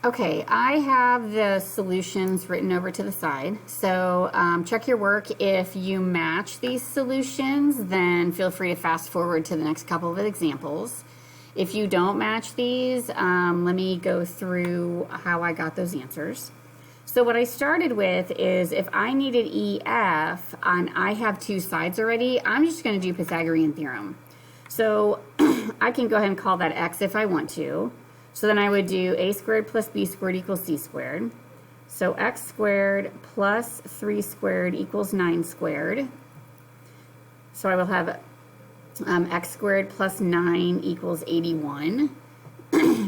Okay, I have the solutions written over to the side. So check your work. If you match these solutions, then feel free to fast forward to the next couple of examples. If you don't match these, let me go through how I got those answers. So what I started with is if I needed EF and I have two sides already, I'm just going to do Pythagorean theorem. So I can go ahead and call that X if I want to. So then I would do a squared plus b squared equals c squared. So x squared plus 3 squared equals 9 squared. So I will have x squared plus 9 equals 81.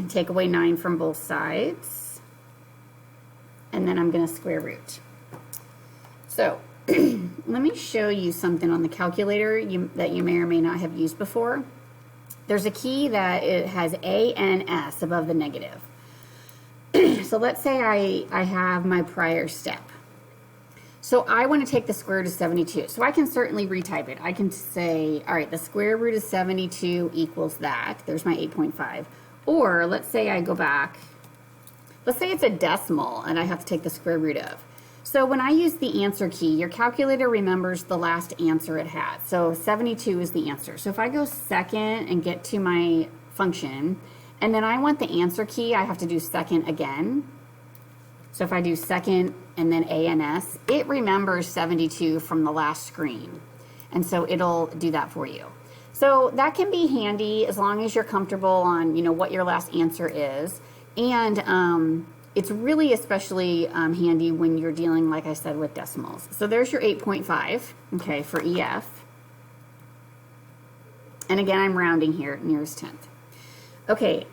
Take away 9 from both sides. And then I'm going to square root. So let me show you something on the calculator that you may or may not have used before. There's a key that it has A and S above the negative. So let's say I have my prior step. So I want to take the square root of 72. So I can certainly retype it. I can say, all right, the square root of 72 equals that. There's my 8.5. Or let's say I go back. Let's say it's a decimal and I have to take the square root of. So when I use the answer key, your calculator remembers the last answer it had. So 72 is the answer. So if I go second and get to my function, and then I want the answer key, I have to do second again. So if I do second and then A and S, it remembers 72 from the last screen. And so it'll do that for you. So that can be handy as long as you're comfortable on, what your last answer is. And it's really especially handy when you're dealing, like I said, with decimals. So there's your 8.5, okay, for EF. And again, I'm rounding here, nearest tenth. Okay,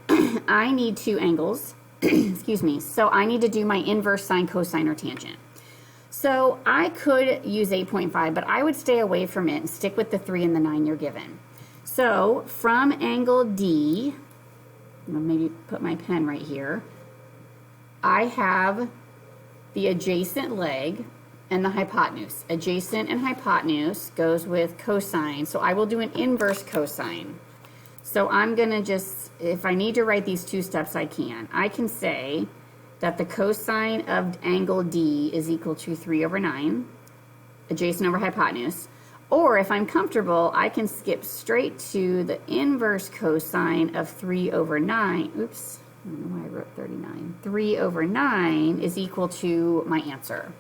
I need two angles, excuse me. So I need to do my inverse sine, cosine, or tangent. So I could use 8.5, but I would stay away from it and stick with the 3 and the 9 you're given. So from angle D, I'll maybe put my pen right here, I have the adjacent leg and the hypotenuse. Adjacent and hypotenuse goes with cosine, so I will do an inverse cosine. So I'm going to just, if I need to write these two steps, I can. I can say that the cosine of angle D is equal to 3 over 9, adjacent over hypotenuse. Or if I'm comfortable, I can skip straight to the inverse cosine of 3 over 9. Oops. I don't know why I wrote 39. 3 over 9 is equal to my answer.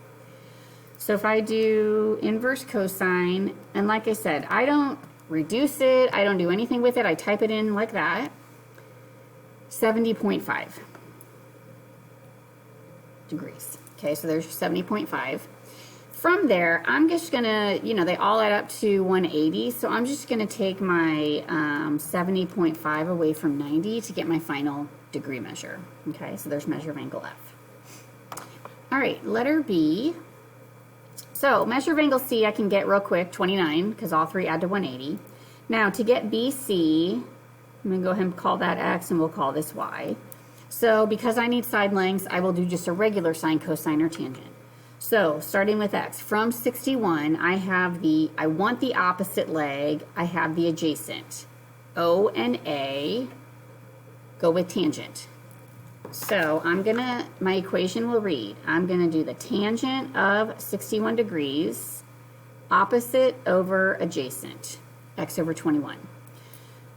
So if I do inverse cosine, and like I said, I don't reduce it, I don't do anything with it, I type it in like that, 70.5 degrees. Okay, so there's 70.5. From there, I'm just gonna, they all add up to 180, so I'm just gonna take my 70.5 away from 90 to get my final degree measure. Okay, so there's measure of angle F. All right, letter B. So measure of angle C I can get real quick, 29, because all three add to 180. Now to get BC, I'm gonna go ahead and call that X and we'll call this Y. So because I need side lengths, I will do just a regular sine, cosine, or tangent. So starting with X, from 61, I want the opposite leg, I have the adjacent. O and A go with tangent. So my equation will read, I'm gonna do the tangent of 61 degrees, opposite over adjacent, X over 21.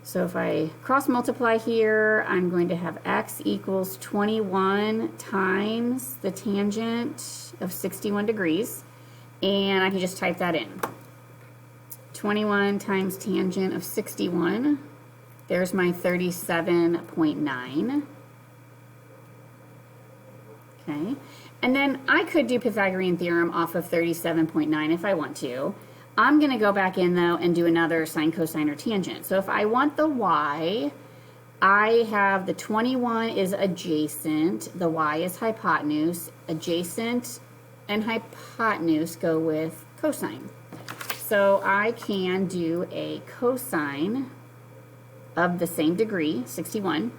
So if I cross multiply here, I'm going to have X equals 21 times the tangent of 61 degrees, and I can just type that in. 21 times tangent of 61, there's my 37.9. Okay, and then I could do Pythagorean theorem off of 37.9 if I want to. I'm going to go back in though and do another sine, cosine, or tangent. So if I want the y, I have the 21 is adjacent, the y is hypotenuse, adjacent and hypotenuse go with cosine. So I can do a cosine of the same degree, 61,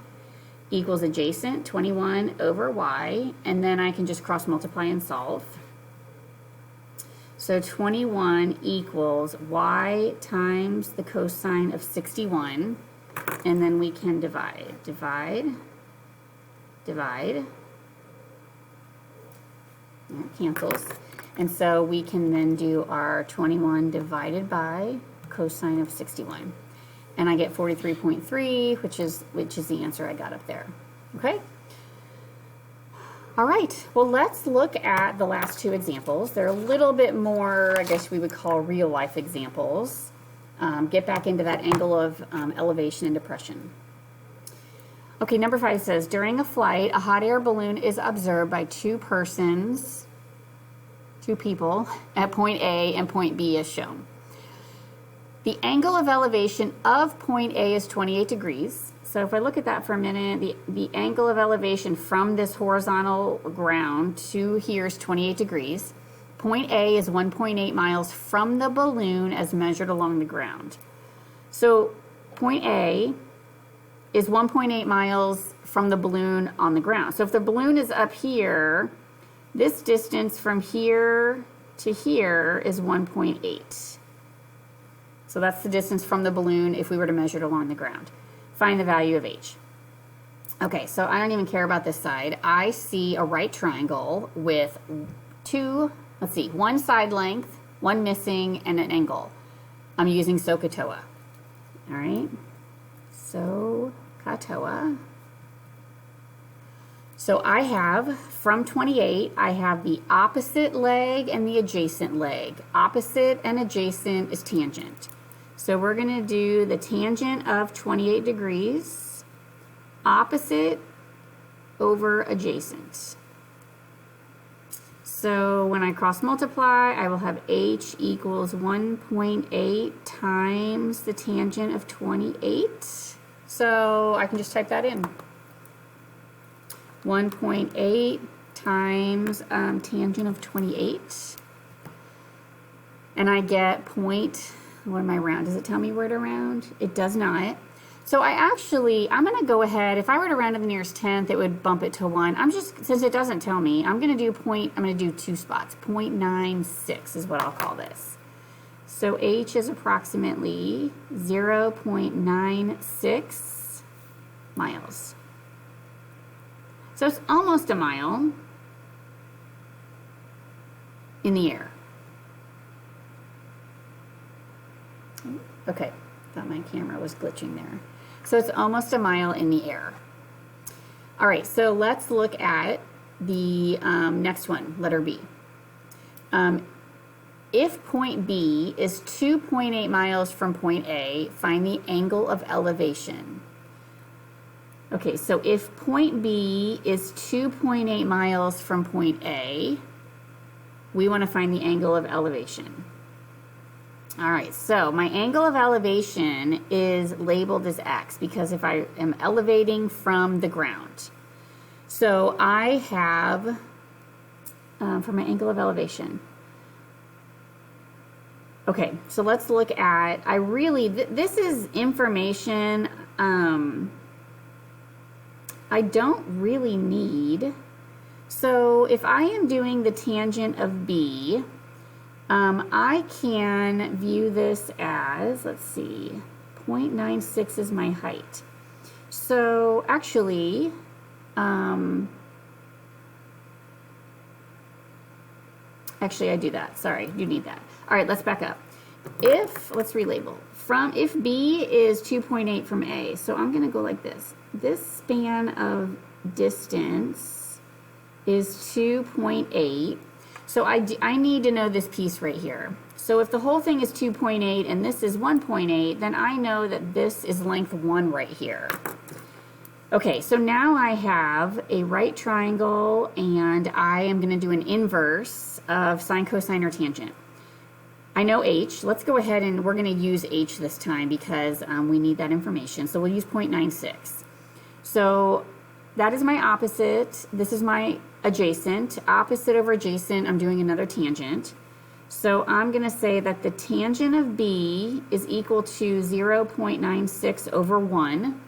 equals adjacent, 21 over y, and then I can just cross multiply and solve. So 21 equals y times the cosine of 61, and then we can divide, divide, divide, It cancels. And so we can then do our 21 divided by cosine of 61. And I get 43.3, which is the answer I got up there. Okay? All right, well, let's look at the last two examples. They're a little bit more, I guess we would call real life examples. Get back into that angle of elevation and depression. Okay, number 5 says, during a flight, a hot air balloon is observed by two people at point A and point B as shown. The angle of elevation of point A is 28 degrees. So if I look at that for a minute, the angle of elevation from this horizontal ground to here is 28 degrees. Point A is 1.8 miles from the balloon as measured along the ground. So point A is 1.8 miles from the balloon on the ground. So if the balloon is up here, this distance from here to here is 1.8. So that's the distance from the balloon if we were to measure it along the ground. Find the value of h. Okay, so I don't even care about this side. I see a right triangle with one side length, one missing, and an angle. I'm using SOHCAHTOA. All right, SOHCAHTOA. So I have, from 28, I have the opposite leg and the adjacent leg. Opposite and adjacent is tangent. So we're going to do the tangent of 28 degrees, opposite over adjacent. So when I cross multiply, I will have h equals 1.8 times the tangent of 28. So I can just type that in. 1.8 times tangent of 28. And I get what am I round? Does it tell me where to round? It does not. So I'm going to go ahead. If I were to round to the nearest tenth, it would bump it to 1. Since it doesn't tell me, I'm going to do 2 spots. 0.96 is what I'll call this. So h is approximately 0.96 miles. So it's almost a mile in the air. Okay, thought my camera was glitching there. So it's almost a mile in the air. All right, so let's look at the next one, letter B. If point B is 2.8 miles from point A, find the angle of elevation. Okay, so if point B is 2.8 miles from point A, we want to find the angle of elevation. All right, so my angle of elevation is labeled as x because if I am elevating from the ground. So I have, for my angle of elevation. Okay, so let's look at, this is information I don't really need. So if I am doing the tangent of B, I can view this as, let's see, 0.96 is my height. So actually, I do that. Sorry, you need that. All right, let's back up. Let's relabel. If B is 2.8 from A, so I'm going to go like this. This span of distance is 2.8. So I need to know this piece right here. So if the whole thing is 2.8 and this is 1.8, then I know that this is length 1 right here. Okay, so now I have a right triangle and I am going to do an inverse of sine, cosine, or tangent. I know h. Let's go ahead and we're going to use h this time because we need that information. So we'll use 0.96. So that is my opposite. This is my adjacent. Opposite over adjacent, I'm doing another tangent. So I'm going to say that the tangent of B is equal to 0.96 over 1.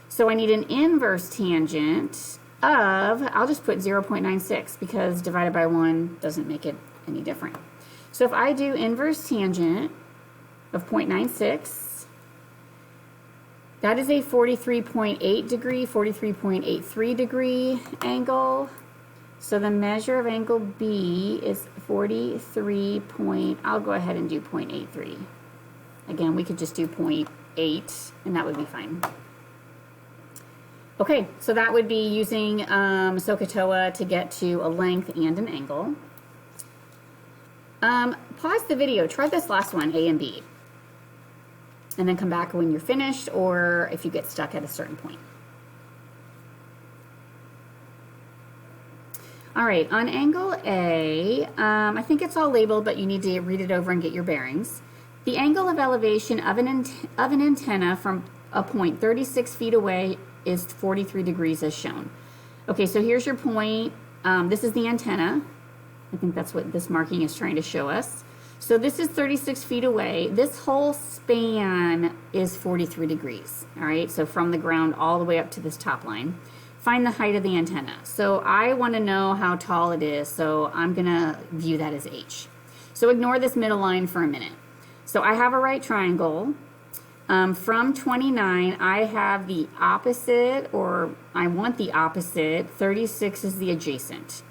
So I need an inverse tangent of, I'll just put 0.96 because divided by 1 doesn't make it any different. So if I do inverse tangent of 0.96, that is a 43.8 degree, 43.83 degree angle. So the measure of angle B is 43 point, I'll go ahead and do 0.83. Again, we could just do 0.8 and that would be fine. Okay, so that would be using SOHCAHTOA to get to a length and an angle. Pause the video, try this last one, A and B. And then come back when you're finished or if you get stuck at a certain point. All right, on angle A, I think it's all labeled, but you need to read it over and get your bearings. The angle of elevation of an antenna from a point 36 feet away is 43 degrees as shown. Okay, so here's your point. This is the antenna. I think that's what this marking is trying to show us. So this is 36 feet away. This whole span is 43 degrees. All right, so from the ground all the way up to this top line. Find the height of the antenna. So I want to know how tall it is, so I'm going to view that as h. So ignore this middle line for a minute. So I have a right triangle. From 29, I have the opposite, or I want the opposite. 36 is the adjacent.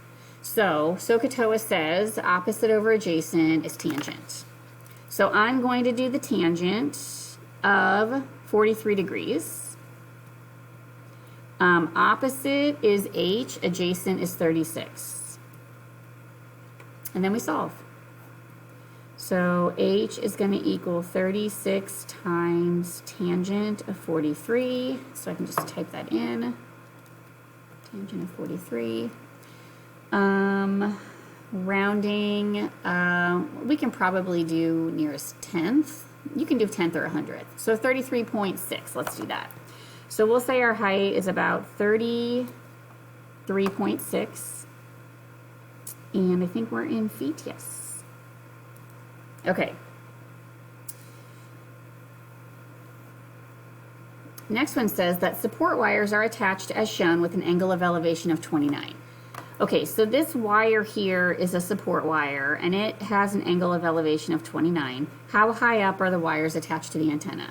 So SOHCAHTOA says opposite over adjacent is tangent. So I'm going to do the tangent of 43 degrees. Opposite is h, adjacent is 36. And then we solve. So h is going to equal 36 times tangent of 43. So I can just type that in. Tangent of 43. Rounding, we can probably do nearest tenth. You can do 10th or 100th. So 33.6, let's do that. So we'll say our height is about 33.6. And I think we're in feet, yes. Okay. Next one says that support wires are attached as shown with an angle of elevation of 29. Okay, so this wire here is a support wire and it has an angle of elevation of 29. How high up are the wires attached to the antenna?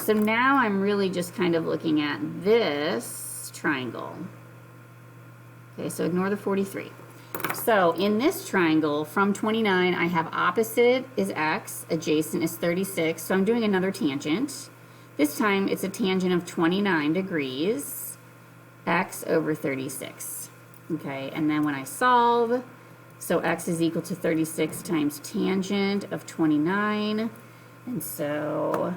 So now I'm really just kind of looking at this triangle. Okay, so ignore the 43. So in this triangle, from 29, I have opposite is x, adjacent is 36. So I'm doing another tangent. This time it's a tangent of 29 degrees, x over 36. Okay, and then when I solve, so x is equal to 36 times tangent of 29. And so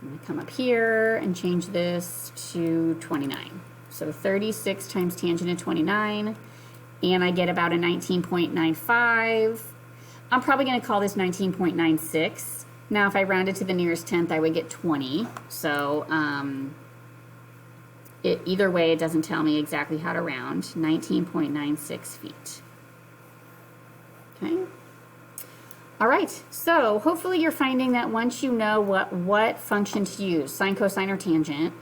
I'm going to come up here and change this to 29. So 36 times tangent of 29, and I get about a 19.95. I'm probably going to call this 19.96. Now, if I rounded to the nearest tenth, I would get 20. So either way, it doesn't tell me exactly how to round. 19.96 feet. Okay. All right, so hopefully you're finding that once you know what function to use, sine, cosine, or tangent,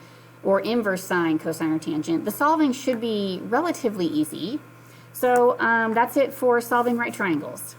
or inverse sine, cosine, or tangent, the solving should be relatively easy. So that's it for solving right triangles.